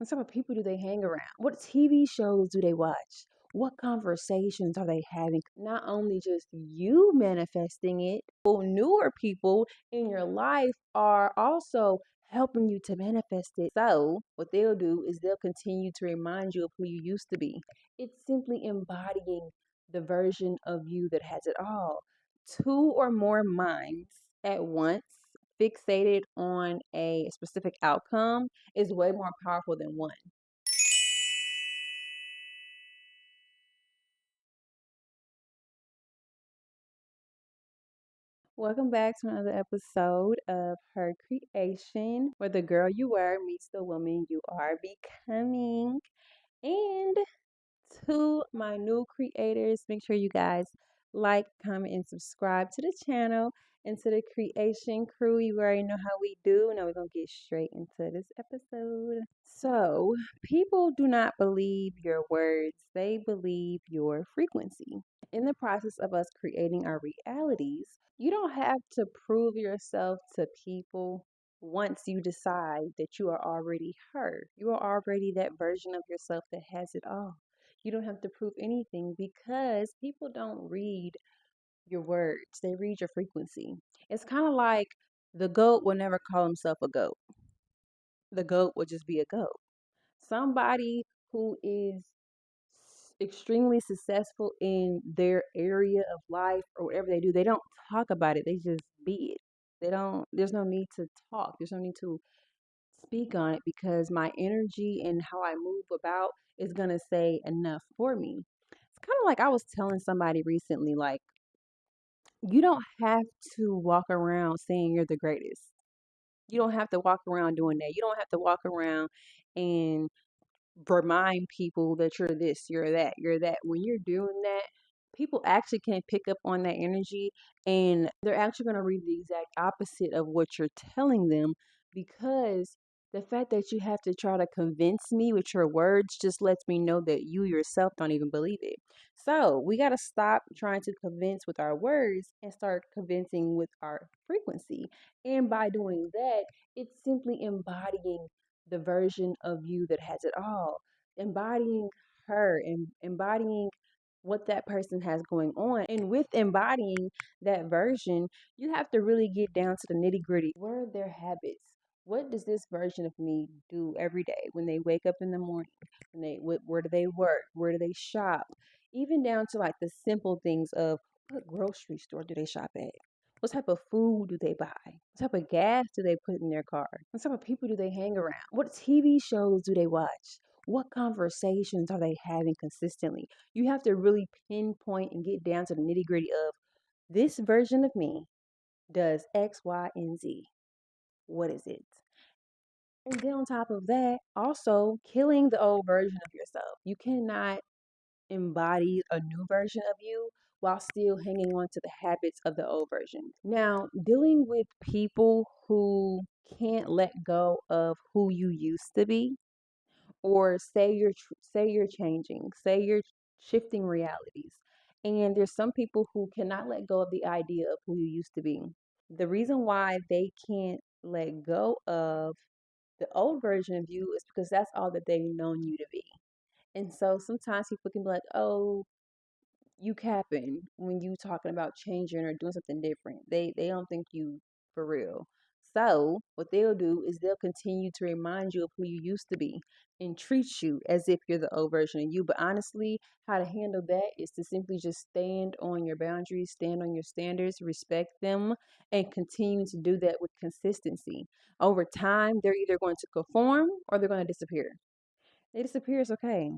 What type of people do they hang around? What TV shows do they watch? What conversations are they having? Not only just you manifesting it, but newer people in your life are also helping you to manifest it. So, what they'll do is they'll continue to remind you of who you used to be. It's simply embodying the version of you that has it all. Two or more minds at once fixated on a specific outcome is way more powerful than one. Welcome back to another episode of Her Creation, where the girl you were meets the woman you are becoming. And to my new creators, make sure you guys like, comment, and subscribe to the channel. And to the Kreation crew, you already know how we do. Now we're going to get straight into this episode. So, people do not believe your words, they believe your frequency. In the process of us creating our realities, you don't have to prove yourself to people once you decide that you are already her. You are already that version of yourself that has it all. You don't have to prove anything because people don't read your words, they read your frequency. It's kind of like the goat will never call himself a goat, the goat will just be a goat. Somebody who is extremely successful in their area of life or whatever they do, they don't talk about it, they just be it. There's no need to talk, there's no need to speak on it because my energy and how I move about is going to say enough for me. It's kind of like I was telling somebody recently, like, you don't have to walk around saying you're the greatest. You don't have to walk around doing that. You don't have to walk around and remind people that you're this, you're that, you're that. When you're doing that, people actually can pick up on that energy and they're actually going to read the exact opposite of what you're telling them because the fact that you have to try to convince me with your words just lets me know that you yourself don't even believe it. So we got to stop trying to convince with our words and start convincing with our frequency. And by doing that, it's simply embodying the version of you that has it all, embodying her and embodying what that person has going on. And with embodying that version, you have to really get down to the nitty gritty. What are their habits? What does this version of me do every day when they wake up in the morning? Where do they work? Where do they shop? Even down to like the simple things of what grocery store do they shop at? What type of food do they buy? What type of gas do they put in their car? What type of people do they hang around? What TV shows do they watch? What conversations are they having consistently? You have to really pinpoint and get down to the nitty gritty of this version of me does X, Y, and Z. What is it? And then on top of that, also killing the old version of yourself. You cannot embody a new version of you while still hanging on to the habits of the old version. Now, dealing with people who can't let go of who you used to be, or say you're changing, say you're shifting realities, and there's some people who cannot let go of the idea of who you used to be. The reason why they can't let go of the old version of you is because that's all that they've known you to be. And so sometimes people can be like, oh, you capping when you talking about changing or doing something different. They don't think you for real. So what they'll do is they'll continue to remind you of who you used to be and treat you as if you're the old version of you. But honestly, how to handle that is to simply just stand on your boundaries, stand on your standards, respect them, and continue to do that with consistency. Over time, they're either going to conform or they're going to disappear. They disappear, it's okay.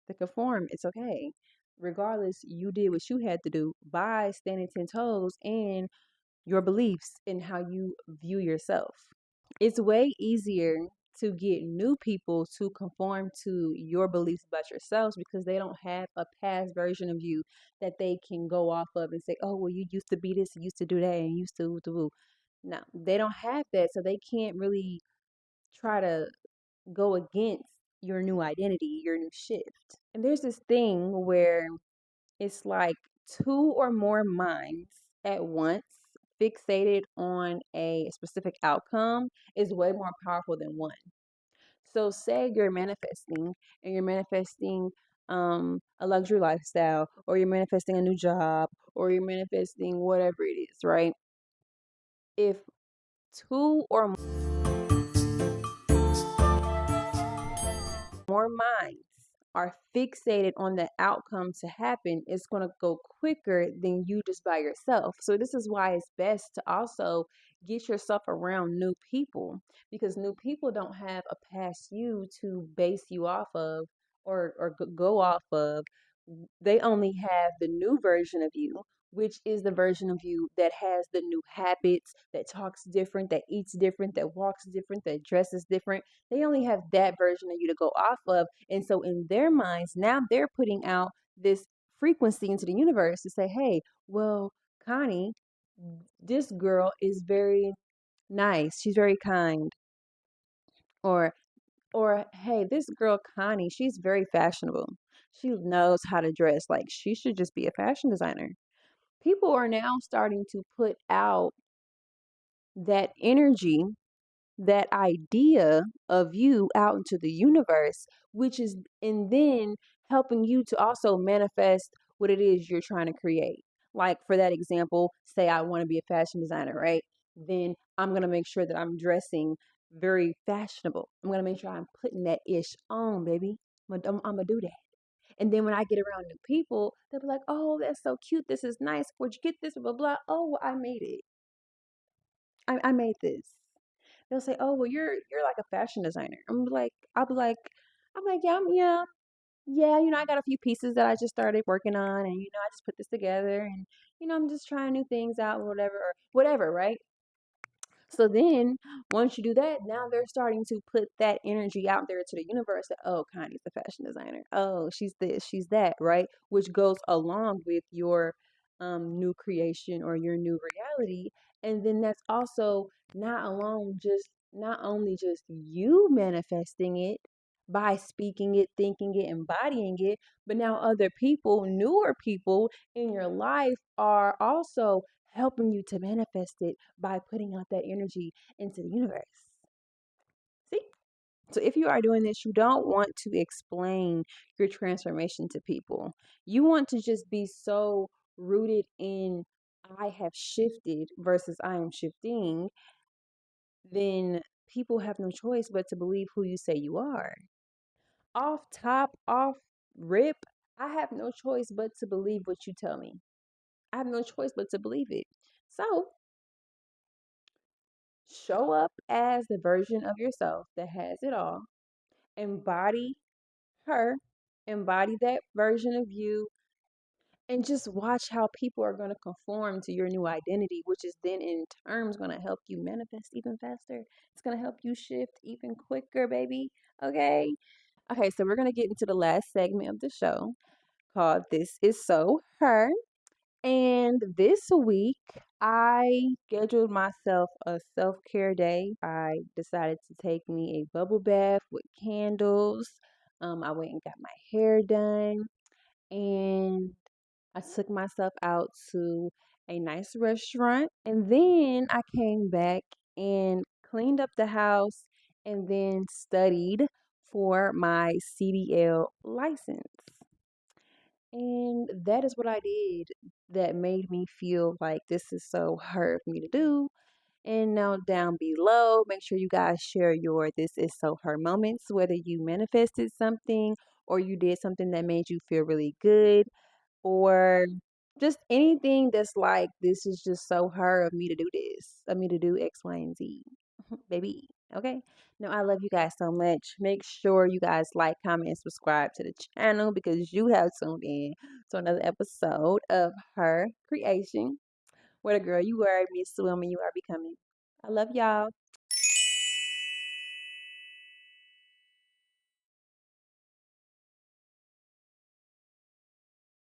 To conform, it's okay. Regardless, you did what you had to do by standing 10 toes in your beliefs and how you view yourself. It's way easier to get new people to conform to your beliefs about yourselves because they don't have a past version of you that they can go off of and say, oh, well, you used to be this, you used to do that, and you used to do. No, they don't have that, so they can't really try to go against your new identity, your new shift. And there's this thing where it's like two or more minds at once fixated on a specific outcome is way more powerful than one. So say you're manifesting and you're manifesting a luxury lifestyle, or you're manifesting a new job, or you're manifesting whatever it is, right? If two or more minds are fixated on the outcome to happen, it's going to go quicker than you just by yourself. So this is why it's best to also get yourself around new people, because new people don't have a past you to base you off of, or go off of. They only have the new version of you, which is the version of you that has the new habits, that talks different, that eats different, that walks different, that dresses different. They only have that version of you to go off of. And so in their minds, now they're putting out this frequency into the universe to say, hey, well, Connie, this girl is very nice. She's very kind. Or hey, this girl Connie, she's very fashionable. She knows how to dress. Like, she should just be a fashion designer. People are now starting to put out that energy, that idea of you out into the universe, which is, and then helping you to also manifest what it is you're trying to create. Like, for that example, say I want to be a fashion designer, right? Then I'm going to make sure that I'm dressing very fashionable. I'm going to make sure I'm putting that ish on, baby. I'm going to do that. And then when I get around new people, they'll be like, oh, that's so cute. This is nice. Where'd you get this? Blah, blah, blah. Oh, well, I made it. I made this. They'll say, "Oh, well, you're like a fashion designer." I'll be like, yeah. I got a few pieces that I just started working on, and I just put this together, and I'm just trying new things out, or whatever, right? So then, once you do that, now they're starting to put that energy out there to the universe that, oh, Connie's a fashion designer. Oh, she's this, she's that, right? Which goes along with your new creation or your new reality. And then that's also not only just you manifesting it by speaking it, thinking it, embodying it, but now other people, newer people in your life, are also helping you to manifest it by putting out that energy into the universe. See? So if you are doing this, you don't want to explain your transformation to people. You want to just be so rooted in I have shifted versus I am shifting, then people have no choice but to believe who you say you are. Off top, off rip, I have no choice but to believe what you tell me. I have no choice but to believe it. So show up as the version of yourself that has it all. Embody her, embody that version of you, and just watch how people are going to conform to your new identity, which is then in turn going to help you manifest even faster. It's going to help you shift even quicker, baby. Okay. Okay, so we're going to get into the last segment of the show called This Is So Her. And this week, I scheduled myself a self care day. I decided to take me a bubble bath with candles. I went and got my hair done, and I took myself out to a nice restaurant. And then I came back and cleaned up the house and then studied for my CDL license. And that is what I did that made me feel like this is so hard for me to do. And now down below, make sure you guys share your this is so her moments, whether you manifested something or you did something that made you feel really good, or just anything that's like, this is just so her of me to do this, of me to do X, Y, and Z. Baby. Okay. No, I love you guys so much. Make sure you guys like, comment, and subscribe to the channel, because you have tuned in to another episode of Her Creation. What a girl you are, Miss Woman you are becoming. I love y'all.